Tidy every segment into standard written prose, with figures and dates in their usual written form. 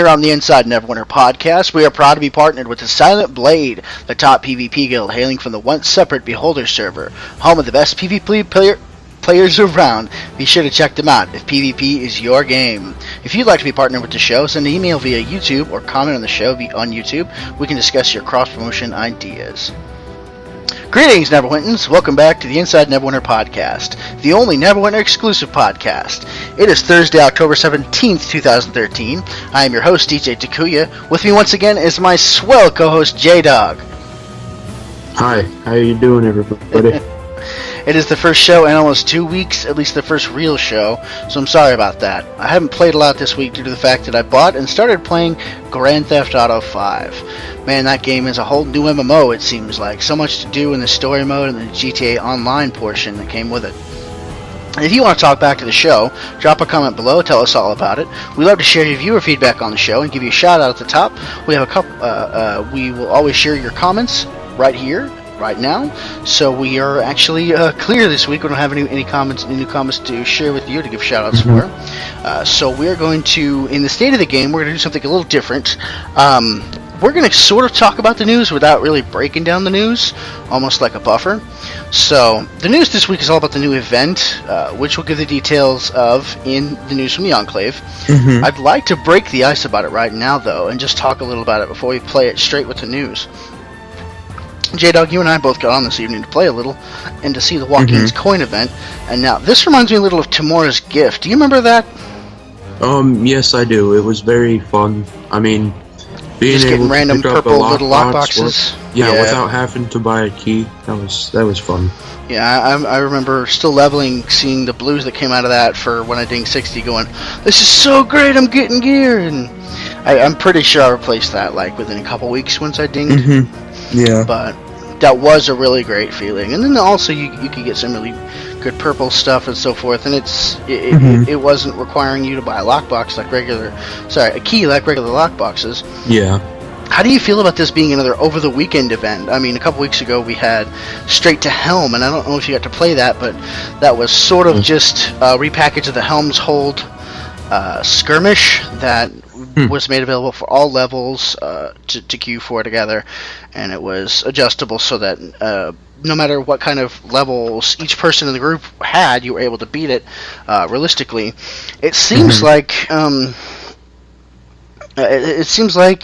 Here on the Inside Neverwinter podcast, we are proud to be partnered with the Silent Blade, the top PvP guild hailing from the once separate Beholder server, home of the best PvP players around. Be sure to check them out if PvP is your game. If you'd like to be partnered with the show, send an email via YouTube or comment on the show on YouTube. We can discuss your cross-promotion ideas. Greetings, Neverwinters. Welcome back to the Inside Neverwinter podcast, the only Neverwinter exclusive podcast. It is Thursday, October 17th, 2013. I am your host, DJTakuya. With me once again is my swell co-host, JDog. Hi, how you doing, everybody? It is the first show in almost 2 weeks, at least the first real show, so I'm sorry about that. I haven't played a lot this week due to the fact that I bought and started playing Grand Theft Auto 5. Man, that game is a whole new MMO, it seems like. So much to do in the story mode and the GTA Online portion that came with it. And if you want to talk back to the show, drop a comment below, tell us all about it. We love to share your viewer feedback on the show and give you a shout out at the top. We have a couple. We will always share your comments right here, right now. So we are actually clear this week. We don't have any new comments to share with you to give shout outs for. So we're going to, in the state of the game, we're going to do something a little different. We're going to sort of talk about the news without really breaking down the news, almost like a buffer. So the news this week is all about the new event, which we'll give the details of in the news from the Enclave. I'd like to break the ice about it right now, though, and just talk a little about it before we play it straight with the news. JDog, you and I both got on this evening to play a little and to see the Waukeen's coin event. And now, this reminds me a little of Tamora's Gift. Do you remember that? Yes, I do. It was very fun. I mean, being just able getting random to pick purple up little lock boxes. Yeah, without having to buy a key. That was fun. Yeah, I remember still leveling, seeing the blues that came out of that for when I dinged 60, going, "This is so great! I'm getting gear!" And I'm pretty sure I replaced that like within a couple weeks once I dinged. Yeah. But that was a really great feeling. And then also you could get some really good purple stuff and so forth. And it wasn't requiring you to buy a lockbox like a key like regular lockboxes. Yeah. How do you feel about this being another over the weekend event? I mean, a couple weeks ago we had Straight to Helm, and I don't know if you got to play that, but that was sort of just a repackage of the Helm's Hold skirmish that was made available for all levels to queue for together, and it was adjustable so that no matter what kind of levels each person in the group had, you were able to beat it realistically. It seems like it seems like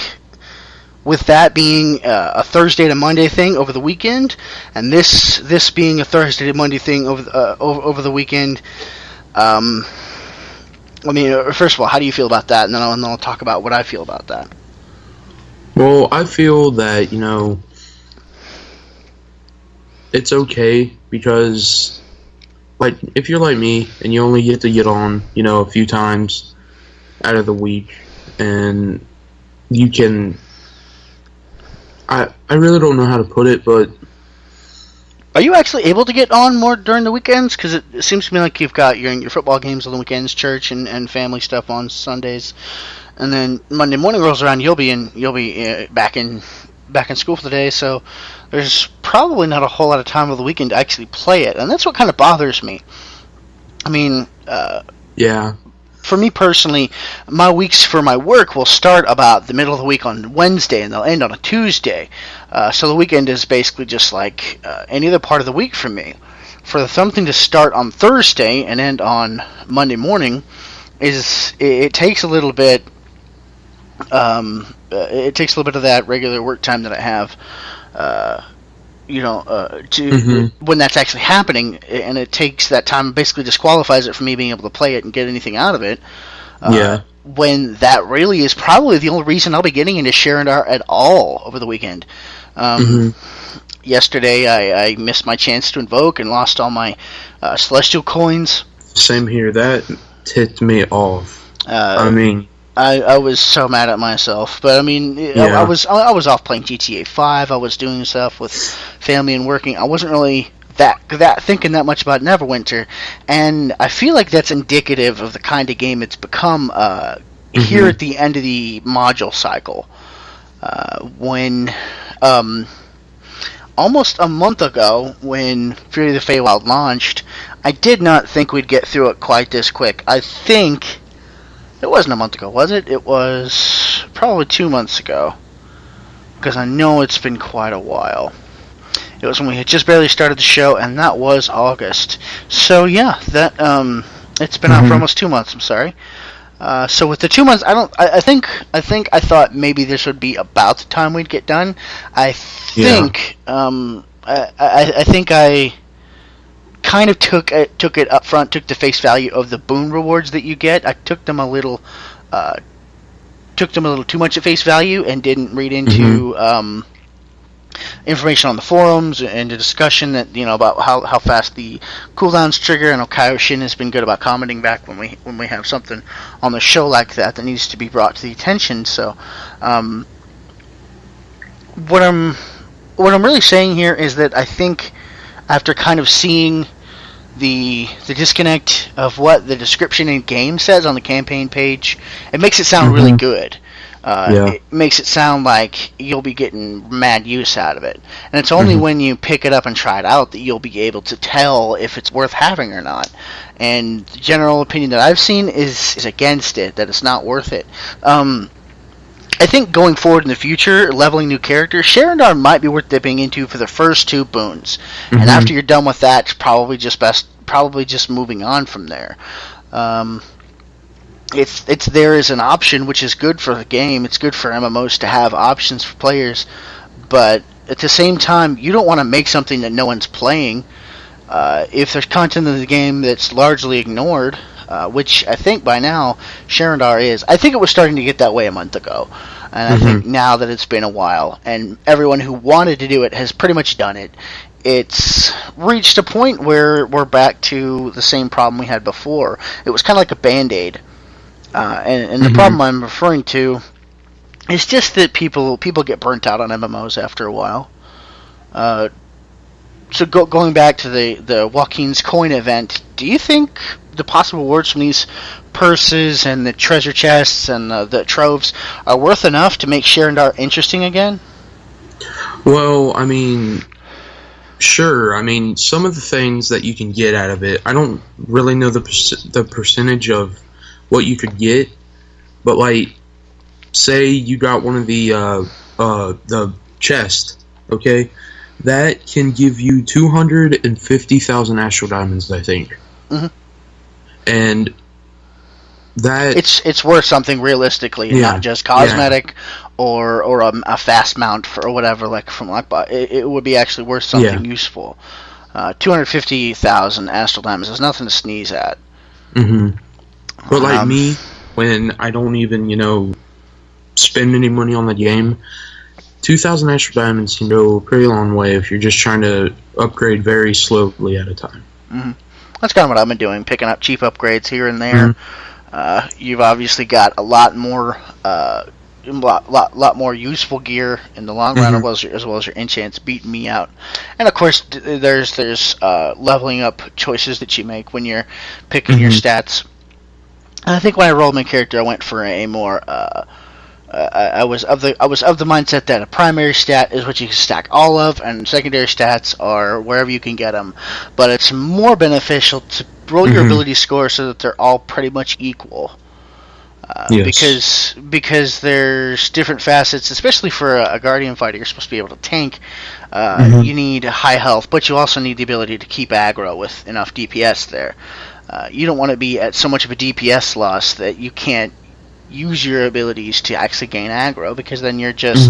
with that being a Thursday to Monday thing over the weekend, and this being a Thursday to Monday thing over the weekend. I mean, first of all, how do you feel about that? And then I'll talk about what I feel about that. Well, I feel that, it's okay because, like, if you're like me and you only get to get on, a few times out of the week, and you can... I really don't know how to put it, but... Are you actually able to get on more during the weekends? Because it seems to me like you've got your football games on the weekends, church and family stuff on Sundays, and then Monday morning rolls around, you'll be back in school for the day. So there's probably not a whole lot of time of the weekend to actually play it, and that's what kind of bothers me. I mean, yeah. For me personally, my weeks for my work will start about the middle of the week on Wednesday, and they'll end on a Tuesday. So the weekend is basically just like any other part of the week for me. For something to start on Thursday and end on Monday morning, it takes a little bit. It takes a little bit of that regular work time that I have. When that's actually happening, and it takes that time, basically disqualifies it from me being able to play it and get anything out of it. When that really is probably the only reason I'll be getting into Sharandar at all over the weekend. Yesterday, I missed my chance to invoke and lost all my celestial coins. Same here. That ticked me off. I was so mad at myself, but I mean, I was off playing GTA 5. I was doing stuff with family and working. I wasn't really that thinking that much about Neverwinter, and I feel like that's indicative of the kind of game it's become here at the end of the module cycle. When almost a month ago, when Fury of the Feywild launched, I did not think we'd get through it quite this quick. I think it wasn't a month ago, was it? It was probably 2 months ago, because I know it's been quite a while. It was when we had just barely started the show, and that was August. So yeah, that it's been out for almost 2 months. I'm sorry. So with the 2 months, I think I thought maybe this would be about the time we'd get done. I think I think I kind of took it up front, took the face value of the boon rewards that you get. I took them a little too much at face value and didn't read into information on the forums and the discussion that about how fast the cooldowns trigger. And Kaioshin has been good about commenting back when we have something on the show like that needs to be brought to the attention. So what I'm really saying here is that I think after kind of seeing the disconnect of what the description in game says on the campaign page, it makes it sound really good. It makes it sound like you'll be getting mad use out of it. And it's only when you pick it up and try it out that you'll be able to tell if it's worth having or not. And the general opinion that I've seen is against it, that it's not worth it. I think going forward in the future, leveling new characters, Sharandar might be worth dipping into for the first 2 boons. And after you're done with that, it's probably just moving on from there. It's there as an option, which is good for the game. It's good for MMOs to have options for players, but at the same time, you don't want to make something that no one's playing. If there's content in the game that's largely ignored, which I think by now Sharandar is. I think it was starting to get that way a month ago, and I think now that it's been a while, and everyone who wanted to do it has pretty much done it, it's reached a point where we're back to the same problem we had before. It was kind of like a Band-Aid. And the problem I'm referring to is just that people get burnt out on MMOs after a while. So going back to the Waukeen's coin event, do you think the possible rewards from these purses and the treasure chests and the troves are worth enough to make Sharandar interesting again? Well, I mean, sure. I mean, some of the things that you can get out of it, I don't really know the percentage of what you could get, but like, say you got one of the chest, okay, that can give you 250,000 astral diamonds, I think. And that it's worth something realistically, not just cosmetic or a fast mount or whatever, like from Lockbot. It would be actually worth something useful. 250,000 astral diamonds is nothing to sneeze at. But like me, when I don't even, spend any money on the game, 2,000 astral diamonds can go a pretty long way if you're just trying to upgrade very slowly at a time. That's kind of what I've been doing, picking up cheap upgrades here and there. You've obviously got a lot more useful gear in the long run, as well as your enchants beating me out. And of course, there's leveling up choices that you make when you're picking your stats. And I think when I rolled my character, I went for a more I was of the mindset that a primary stat is what you can stack all of, and secondary stats are wherever you can get them. But it's more beneficial to roll your ability score so that they're all pretty much equal. Because there's different facets, especially for a guardian fighter. You're supposed to be able to tank. You need high health, but you also need the ability to keep aggro with enough DPS there. You don't want to be at so much of a DPS loss that you can't use your abilities to actually gain aggro, because then you're just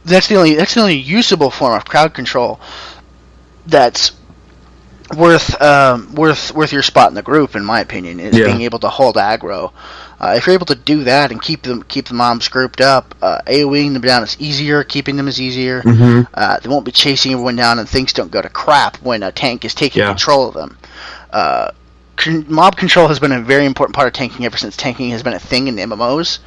that's the only usable form of crowd control that's worth your spot in the group, in my opinion, is being able to hold aggro. If you're able to do that and keep the mobs grouped up, AoEing them down is easier, keeping them is easier. They won't be chasing everyone down, and things don't go to crap when a tank is taking control of them. Mob control has been a very important part of tanking ever since tanking has been a thing in the MMOs.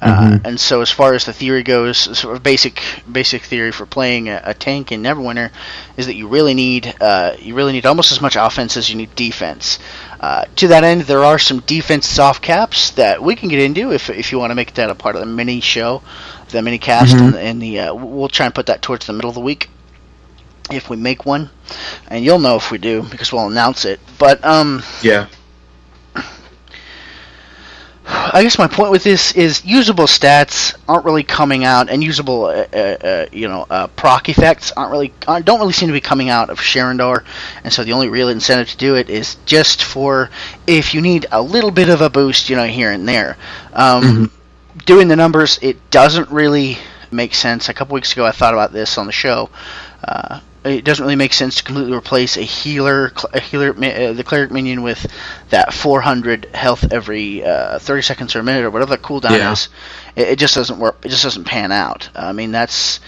And so as far as the theory goes, sort of basic theory for playing a tank in Neverwinter is that you really need almost as much offense as you need defense. To that end, there are some defense soft caps that we can get into if you want to make that a part of the mini show, the mini cast, and we'll try and put that towards the middle of the week if we make one, and you'll know if we do because we'll announce it. But I guess my point with this is usable stats aren't really coming out, and usable, proc effects don't really seem to be coming out of Sharandar, and so the only real incentive to do it is just for if you need a little bit of a boost, here and there. Doing the numbers, it doesn't really make sense. A couple weeks ago, I thought about this on the show. It doesn't really make sense to completely replace the cleric minion with that 400 health every 30 seconds or a minute or whatever the cooldown is. It just doesn't work. It just doesn't pan out. I mean, that's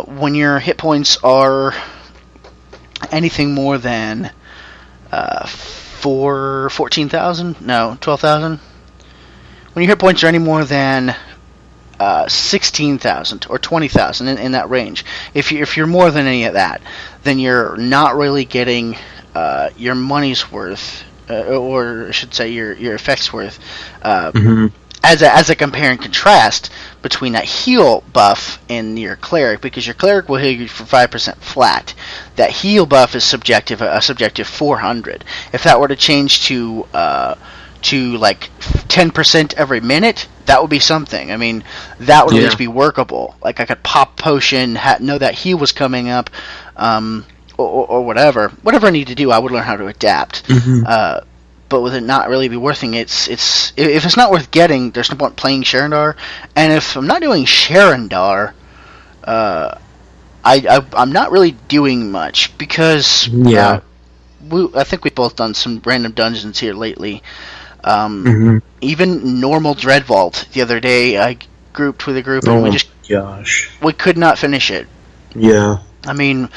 when your hit points are anything more than 14,000? No, 12,000. When your hit points are any more than 16,000 or 20,000 in that range. If you're more than any of that, then you're not really getting your money's worth, or I should say your effect's worth. As a compare and contrast between that heal buff and your cleric, because your cleric will heal you for 5% flat. That heal buff is subjective, a subjective 400. If that were to change to like 10% every minute, that would be something. I mean, that would at least be workable. Like, I could pop potion, know that heal was coming up, or whatever. Whatever I need to do, I would learn how to adapt. But with it not really be worth it, if it's not worth getting, there's no point playing Sharandar. And if I'm not doing Sharandar, I'm not really doing much, because I think we've both done some random dungeons here lately. Even normal Dread Vault the other day, I grouped with a group and we could not finish it. I mean,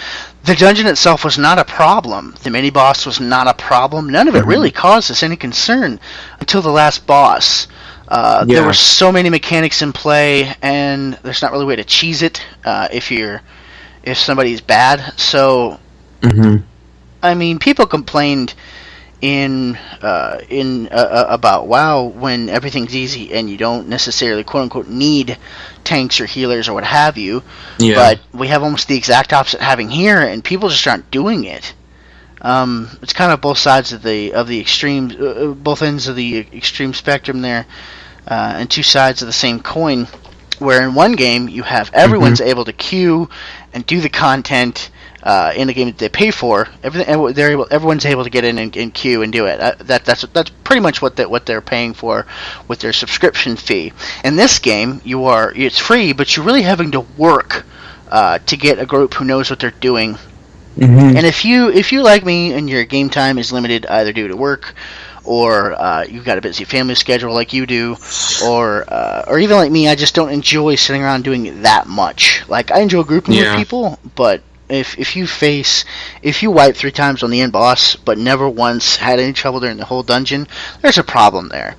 the dungeon itself was not a problem. The mini boss was not a problem. None of it really caused us any concern until the last boss. There were so many mechanics in play, and there's not really a way to cheese it if somebody's bad. So, I mean, people complained about WoW when everything's easy and you don't necessarily quote unquote need tanks or healers or what have you. But we have almost the exact opposite happening here, and people just aren't doing it. It's kind of both sides of the extreme, both ends of the extreme spectrum there, and two sides of the same coin. Where in one game you have everyone's able to queue and do the content. In the game that they pay for, everyone's able to get in and queue and do it. That's pretty much what they're paying for with their subscription fee. In this game, it's free, but you're really having to work to get a group who knows what they're doing. And if you like me and your game time is limited either due to work, or you've got a busy family schedule like you do, or even like me, I just don't enjoy sitting around doing that much. Like, I enjoy grouping with people, but if you wipe 3 times on the end boss, but never once had any trouble during the whole dungeon, there's a problem there.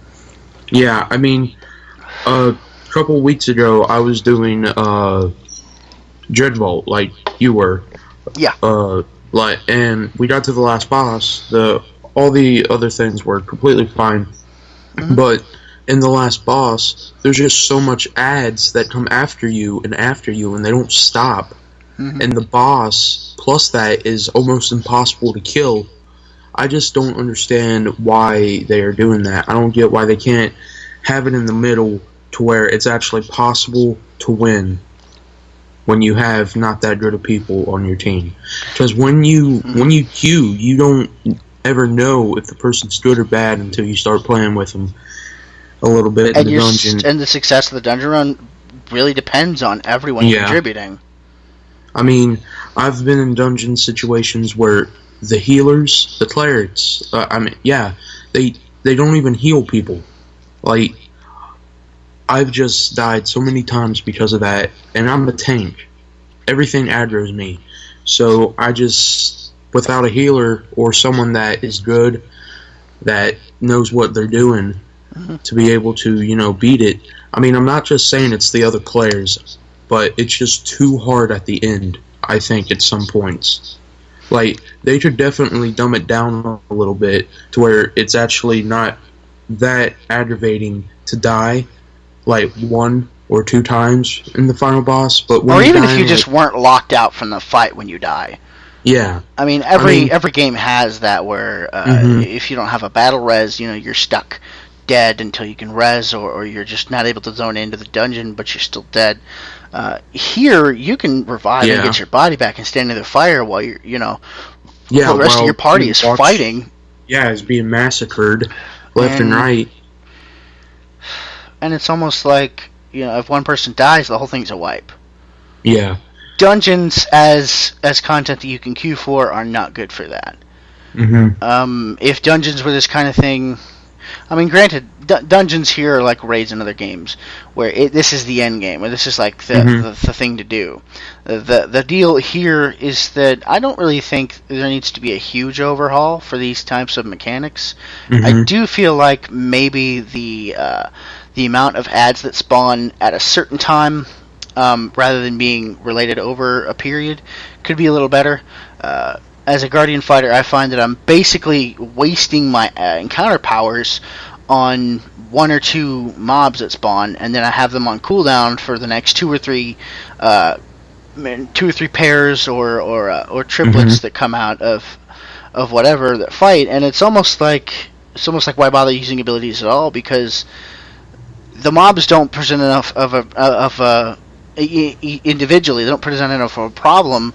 Yeah, I mean, a couple weeks ago, I was doing Dread Vault, like you were. Yeah. And we got to the last boss. All the other things were completely fine, but in the last boss, there's just so much ads that come after you, and they don't stop. And the boss, plus that, is almost impossible to kill. I just don't understand why they are doing that. I don't get why they can't have it in the middle to where it's actually possible to win when you have not that good of people on your team. Because when you queue, you don't ever know if the person's good or bad until you start playing with them a little bit in the dungeon. And the success of the dungeon run really depends on everyone contributing. I mean, I've been in dungeon situations where the healers, the clerics, they don't even heal people. Like, I've just died so many times because of that, and I'm a tank. Everything aggroes me. So I just, without a healer or someone that is good, that knows what they're doing, to be able to, beat it. I mean, I'm not just saying it's the other players, but it's just too hard at the end, I think, at some points. Like, they should definitely dumb it down a little bit to where it's actually not that aggravating to die, like, 1 or 2 times in the final boss. But when if you just weren't locked out from the fight when you die. Yeah. I mean, every game has that where if you don't have a battle res, you're stuck dead until you can res, or you're just not able to zone into the dungeon, but you're still dead. Here, you can revive and get your body back and stand in the fire while you're, the rest of your party is fighting. Yeah, it's being massacred left and right. And it's almost like, if one person dies, the whole thing's a wipe. Yeah. Dungeons as content that you can queue for are not good for that. Mm-hmm. If dungeons were this kind of thing, I mean, granted, dungeons here are like raids in other games, where this is the end game, or this is like the thing to do. The deal here is that I don't really think there needs to be a huge overhaul for these types of mechanics. I do feel like maybe the amount of ads that spawn at a certain time, rather than being related over a period, could be a little better. As a Guardian fighter, I find that I'm basically wasting my encounter powers on one or two mobs that spawn, and then I have them on cooldown for the next two or three pairs or triplets that come out of whatever that fight, and it's almost like why bother using abilities at all, because the mobs don't present enough individually. They don't present enough of a problem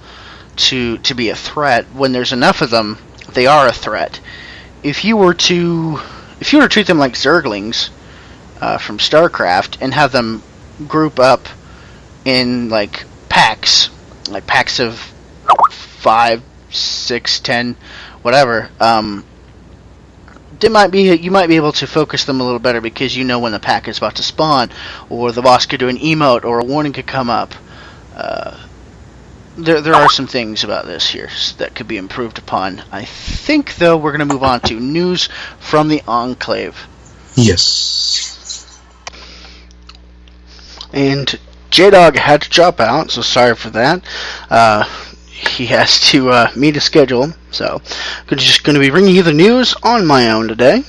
to be a threat. When there's enough of them, they are a threat. If you were to treat them like Zerglings from StarCraft and have them group up in like packs of 5, 6, 10, whatever, you might be able to focus them a little better, because you know when the pack is about to spawn, or the boss could do an emote, or a warning could come up. There are some things about this here that could be improved upon. I think, though, we're going to move on to news from the Enclave. Yes. And JDog had to drop out, so sorry for that. He has to meet a schedule, so I'm just going to be bringing you the news on my own today.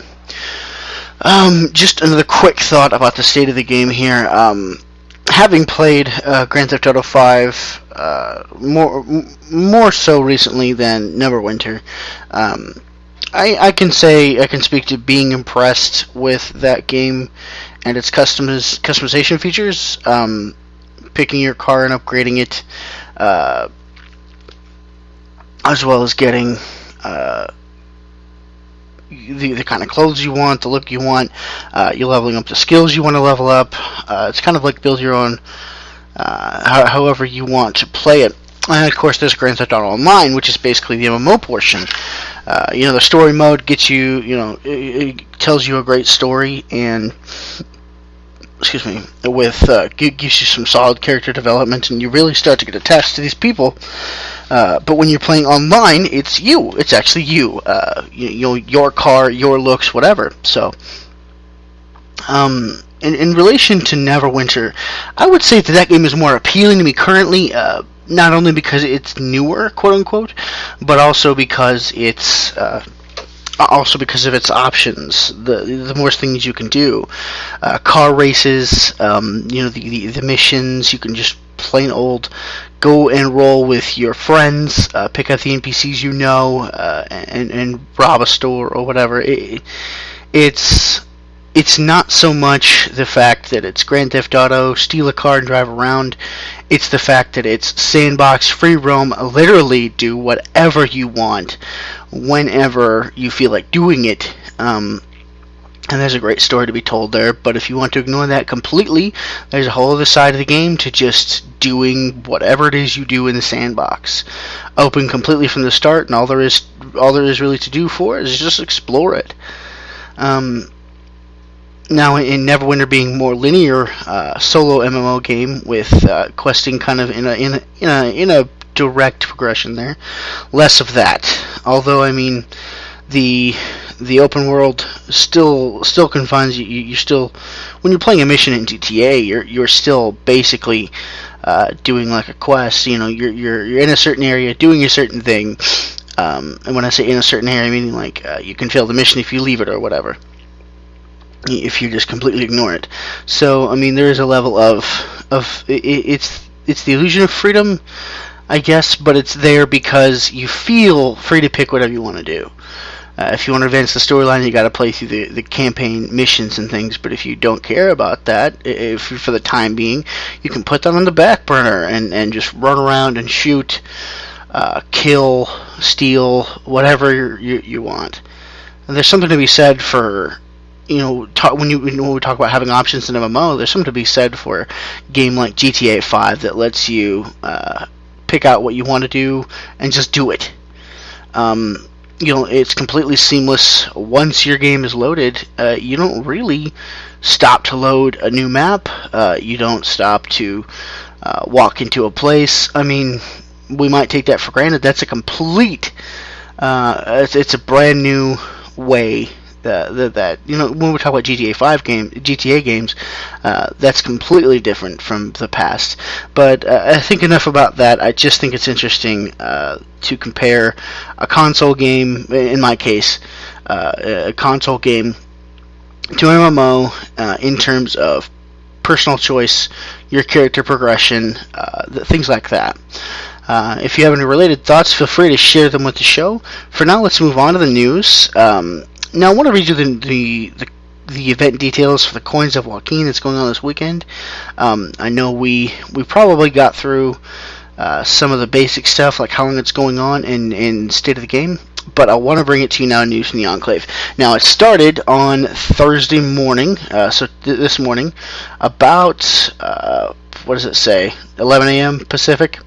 Just another quick thought about the state of the game here. Having played Grand Theft Auto 5 more so recently than Neverwinter, I can speak to being impressed with that game and its customization features. Picking your car and upgrading it, as well as getting the kind of clothes you want, the look you want. You're leveling up the skills you want to level up. It's kind of like build your own, however you want to play it. And of course, there's Grand Theft Auto Online, which is basically the MMO portion. The story mode gets you, it tells you a great story, and gives you some solid character development, and you really start to get attached to these people. But when you're playing online, it's you. It's actually you. Your car, your looks, whatever. So, in relation to Neverwinter, I would say that game is more appealing to me currently. Not only because it's newer, quote unquote, but also because it's also because of its options. The more things you can do, car races, the missions. You can just plain old go and roll with your friends, pick up the NPCs and rob a store or whatever. It's not so much the fact that it's Grand Theft Auto, steal a car and drive around. It's the fact that it's sandbox, free roam, literally do whatever you want, whenever you feel like doing it. And there's a great story to be told there, but if you want to ignore that completely, there's a whole other side of the game to just doing whatever it is you do in the sandbox. Open completely from the start, and all there is really to do for it is just explore it. Now, in Neverwinter being more linear, solo MMO game with questing kind of in a direct progression there, less of that. Although, I mean, the open world still confines you. You still, when you're playing a mission in GTA, you're still basically doing like a quest. You're in a certain area doing a certain thing. And when I say in a certain area, meaning like you can fail the mission if you leave it or whatever, if you just completely ignore it. So, I mean, there is a level of it's the illusion of freedom, I guess, but it's there because you feel free to pick whatever you want to do. If you want to advance the storyline, you got to play through the campaign missions and things. But if you don't care about that, if for the time being, you can put that on the back burner and just run around and shoot, kill, steal, whatever you want. And there's something to be said for, when we talk about having options in MMO, there's something to be said for a game like GTA 5 that lets you pick out what you want to do and just do it. It's completely seamless. Once your game is loaded, you don't really stop to load a new map. You don't stop to walk into a place. I mean, we might take that for granted. That's a complete, it's a brand new way that when we talk about GTA games, that's completely different from the past. But I think enough about that. I just think it's interesting to compare a console game, in my case, a console game to an MMO in terms of personal choice, your character progression, things like that. If you have any related thoughts, feel free to share them with the show. For now, let's move on to the news. Now, I want to read you the event details for the Coins of Waukeen that's going on this weekend. I know we probably got through some of the basic stuff, like how long it's going on and state of the game, but I want to bring it to you now, news from the Enclave. Now, it started on Thursday morning, so this morning, about, what does it say, 11 a.m. Pacific?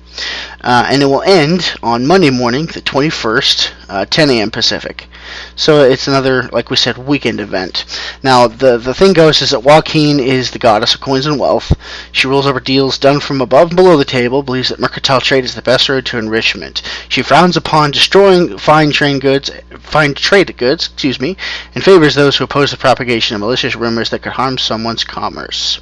And it will end on Monday morning, the 21st, 10 a.m. Pacific. So it's another, like we said, weekend event. Now, the thing goes is that Waukeen is the goddess of coins and wealth. She rules over deals done from above and below the table, believes that mercantile trade is the best road to enrichment. She frowns upon destroying fine trade goods, and favors those who oppose the propagation of malicious rumors that could harm someone's commerce.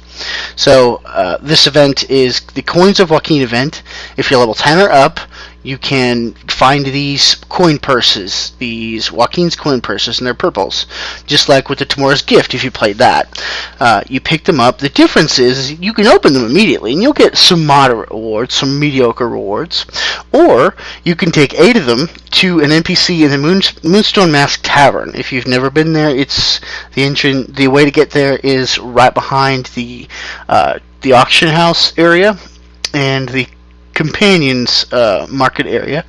So, this event is the Coins of Waukeen event. If you're level 10 or up, you can find these coin purses, these Waukeen's coin purses, and they're purples. Just like with the Tomorrow's Gift, if you played that. You pick them up. The difference is you can open them immediately, and you'll get some moderate rewards, some mediocre rewards. Or you can take 8 of them to an NPC in the Moonstone Mask Tavern. If you've never been there, it's the way to get there is right behind the auction house area and the Companions market area.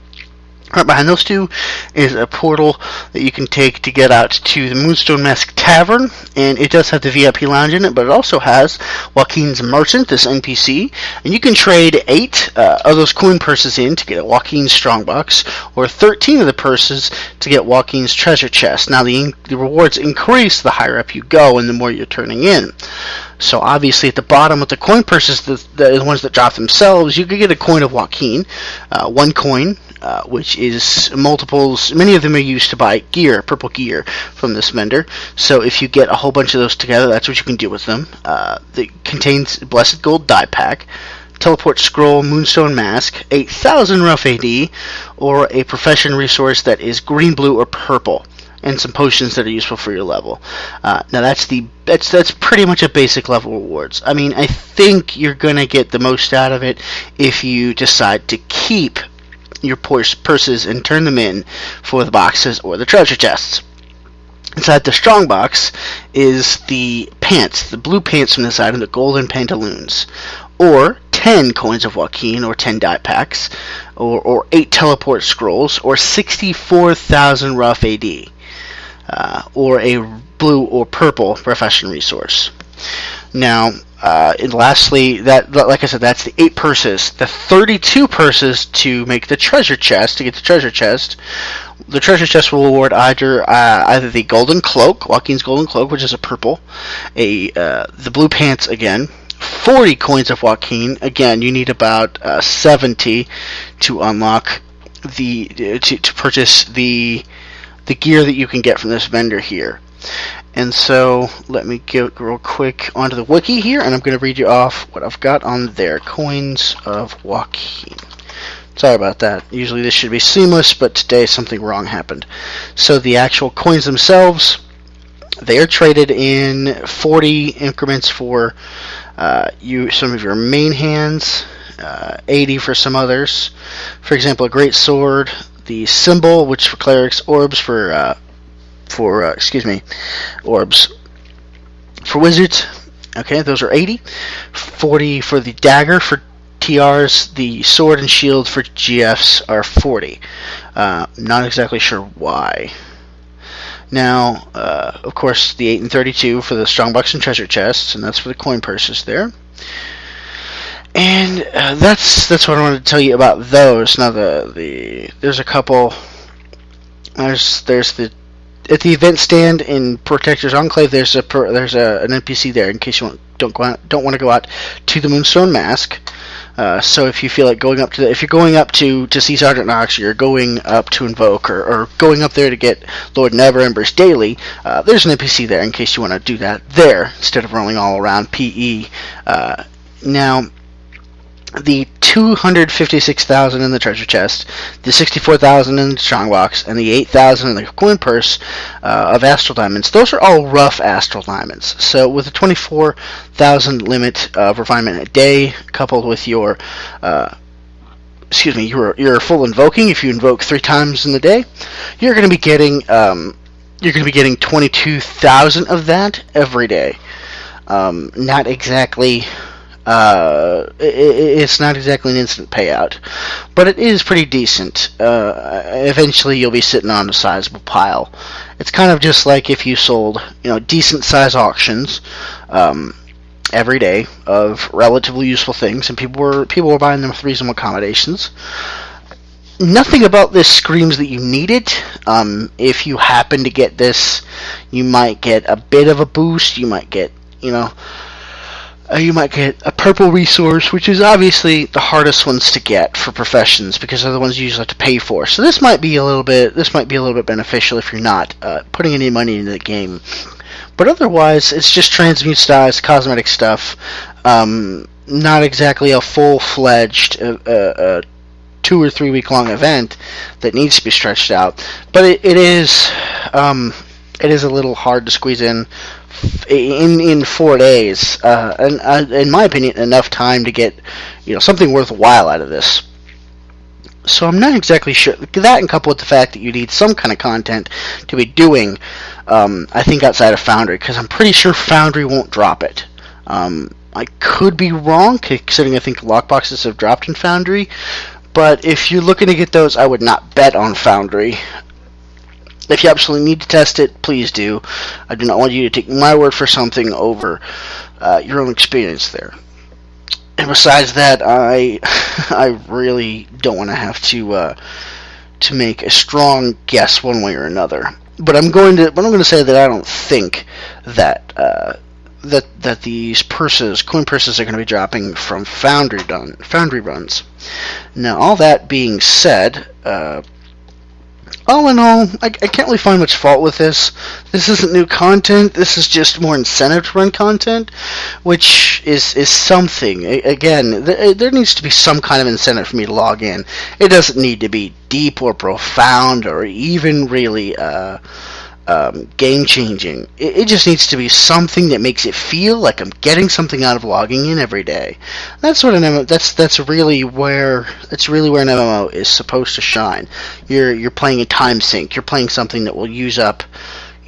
Right behind those two is a portal that you can take to get out to the Moonstone Mask Tavern, and it does have the VIP lounge in it, but it also has Waukeen's Merchant, this NPC, and you can trade 8 of those coin purses in to get Waukeen's Strongbox, or 13 of the purses to get Waukeen's Treasure Chest. Now, the rewards increase the higher up you go and the more you're turning in. So obviously at the bottom with the coin purses, the ones that drop themselves, you could get a coin of Waukeen, 1 coin, which is multiples. Many of them are used to buy gear, purple gear, from this vendor. So if you get a whole bunch of those together, that's what you can do with them. It contains Blessed Gold Die Pack, Teleport Scroll, Moonstone Mask, 8,000 rough AD, or a profession resource that is green, blue, or purple, and some potions that are useful for your level. Now that's pretty much a basic level rewards. I mean, I think you're gonna get the most out of it if you decide to keep your purses and turn them in for the boxes or the treasure chests. Inside the strong box is the pants, the blue pants from this item, the golden pantaloons, or 10 Coins of Waukeen, or 10 die packs, or 8 teleport scrolls, or 64,000 rough AD. Or a blue or purple profession resource. Now, and lastly, like I said, that's the 8 purses. The 32 purses to make the treasure chest. To get the treasure chest will award either the golden cloak, Waukeen's golden cloak, which is a purple, the blue pants again, 40 Coins of Waukeen. Again, you need about 70 to unlock to purchase the gear that you can get from this vendor here. And so let me get real quick onto the wiki here, and I'm going to read you off what I've got on there. Coins of Waukeen. Sorry about that. Usually this should be seamless, but today something wrong happened. So the actual coins themselves, they are traded in 40 increments for some of your main hands, 80 for some others. For example, a great sword, the symbol, which for clerics, orbs for orbs. For wizards, okay, those are 80. 40 for the dagger for TRs. The sword and shield for GFs are 40. Not exactly sure why. Now, of course, the 8 and 32 for the strongbox and treasure chests, and that's for the coin purses there. And that's what I wanted to tell you about those. Now, there's a couple. There's the at the event stand in Protector's Enclave. There's an NPC there in case you don't want to go out to the Moonstone Mask. So if you feel like going up to if you're going up to see Sergeant Knox, or you're going up to invoke, or going up there to get Lord Neverember's daily, there's an NPC there in case you want to do that there instead of rolling all around PE. Now, the 256,000 in the treasure chest, the 64,000 in the strongbox, and the 8,000 in the coin purse of astral diamonds. Those are all rough astral diamonds. So with a 24,000 limit of refinement a day, coupled with your your full invoking, if you invoke 3 times in the day, you're going to be getting 22,000 of that every day. Not exactly. It's not exactly an instant payout, but it is pretty decent. Eventually, you'll be sitting on a sizable pile. It's kind of just like if you sold, decent size auctions every day of relatively useful things, and people were buying them with reasonable accommodations. Nothing about this screams that you need it. If you happen to get this, you might get a bit of a boost. You might get, you might get a purple resource, which is obviously the hardest ones to get for professions because they're the ones you usually have to pay for. So this might be a little bit beneficial if you're not putting any money into the game. But otherwise, it's just transmute styles, cosmetic stuff. Not exactly a full-fledged 2 or 3 week long event that needs to be stretched out. But it is a little hard to squeeze in 4 days, and in my opinion, enough time to get something worthwhile out of this. So I'm not exactly sure. That, and coupled with the fact that you need some kind of content to be doing, I think outside of Foundry, because I'm pretty sure Foundry won't drop it. I could be wrong, considering I think lockboxes have dropped in Foundry. But if you're looking to get those, I would not bet on Foundry. If you absolutely need to test it, please do. I do not want you to take my word for something over your own experience there. And besides that, I really don't want to have to make a strong guess one way or another. But I'm going to say that I don't think that that these coin purses, are going to be dropping from Foundry runs. Now, all that being said, all in all, I can't really find much fault with this. This isn't new content. This is just more incentive to run content, which is something. Again, there needs to be some kind of incentive for me to log in. It doesn't need to be deep or profound or even really game-changing. It just needs to be something that makes it feel like I'm getting something out of logging in every day. That's what that's really where an MMO is supposed to shine. You're playing a time sink. You're playing something that will use up,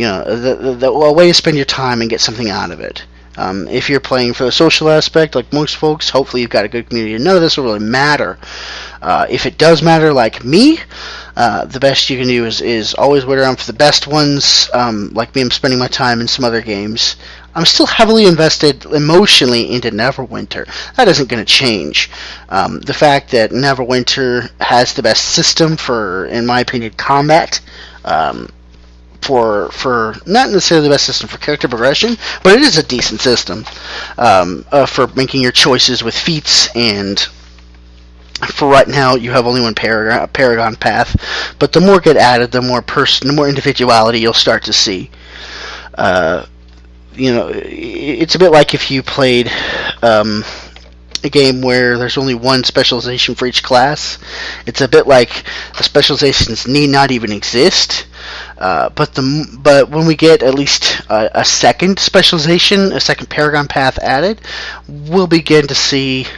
a way to spend your time and get something out of it. If you're playing for the social aspect, like most folks, hopefully you've got a good community. None of this will really matter. If it does matter, like me, the best you can do is always wait around for the best ones. Like me, I'm spending my time in some other games. I'm still heavily invested emotionally into Neverwinter. That isn't going to change. The fact that Neverwinter has the best system for, in my opinion, combat, for not necessarily the best system for character progression, but it is a decent system for making your choices with feats. And for right now, you have only one Paragon path, but the more get added, the more individuality you'll start to see. It's a bit like if you played a game where there's only one specialization for each class. It's a bit like the specializations need not even exist. But when we get at least a second specialization, a second Paragon path added, we'll begin to see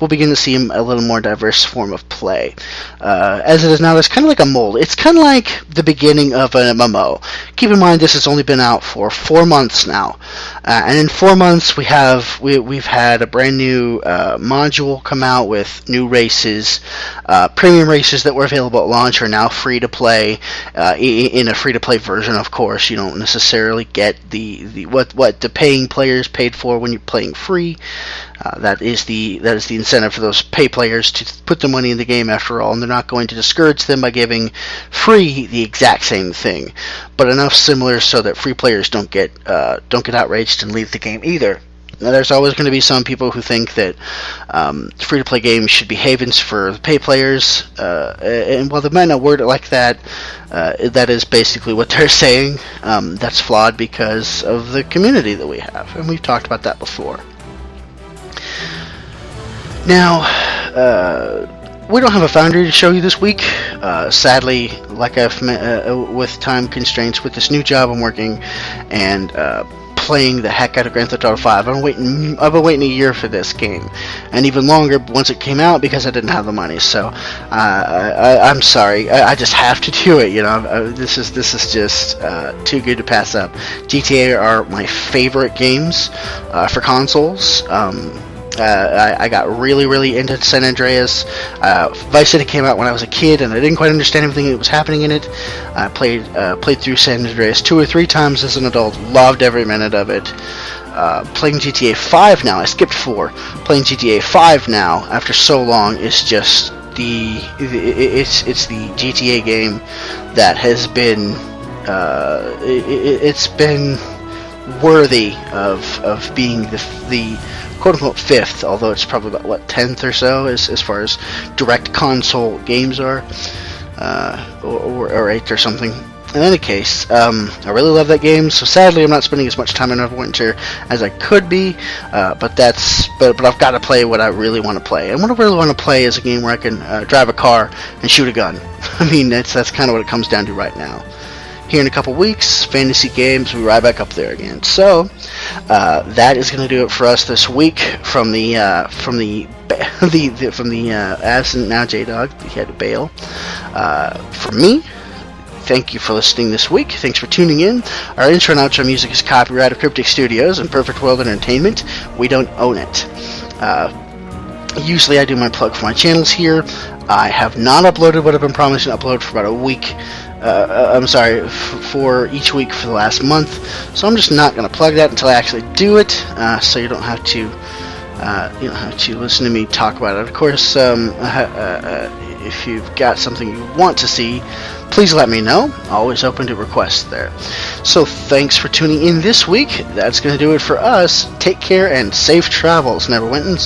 we'll begin to see a little more diverse form of play. As it is now, there's kind of like a mold. It's kind of like the beginning of an MMO. Keep in mind, this has only been out for 4 months now, and in 4 months we've had a brand new module come out with new races. Premium races that were available at launch are now free to play. In a free to play version, of course, you don't necessarily get what the paying players paid for when you're playing free. That is the incentive for those pay players to put their money in the game, after all, and they're not going to discourage them by giving free the exact same thing, but enough similar so that free players don't get outraged and leave the game either. Now, there's always going to be some people who think that free-to-play games should be havens for the pay players, and while they might not word it like that, that is basically what they're saying. That's flawed because of the community that we have, and we've talked about that before. Now, we don't have a Foundry to show you this week. Sadly, like with time constraints, with this new job I'm working, and playing the heck out of Grand Theft Auto 5. I've been waiting a year for this game, and even longer once it came out because I didn't have the money. So I'm sorry. I just have to do it. This is just too good to pass up. GTA are my favorite games for consoles. I got really into San Andreas. Vice City came out when I was a kid, and I didn't quite understand everything that was happening in it. I played through San Andreas 2 or 3 times as an adult. Loved every minute of it. Playing GTA 5 now. I skipped 4. Playing GTA 5 now after so long is just it's the GTA game that has been it's been worthy of being the quote-unquote 5th, although it's probably about 10th or so as far as direct console games are, or 8th or something. In any case, I really love that game, so sadly I'm not spending as much time in Neverwinter as I could be, but I've got to play what I really want to play, and what I really want to play is a game where I can drive a car and shoot a gun. I mean, that's kind of what it comes down to right now. Here in a couple weeks, fantasy games, we ride back up there again. So that is going to do it for us this week from the absent now JDog. He had to bail. For me, thank you for listening this week. Thanks for tuning in. Our intro and outro music is copyright of Cryptic Studios and Perfect World Entertainment. We don't own it. Usually I do my plug for my channels here. I have not uploaded what I've been promising to upload for about a week. For each week for the last month. So I'm just not going to plug that until I actually do it. So you don't have to listen to me talk about it. Of course, if you've got something you want to see, please let me know. Always open to requests there. So thanks for tuning in this week. That's going to do it for us. Take care and safe travels, Neverwinters.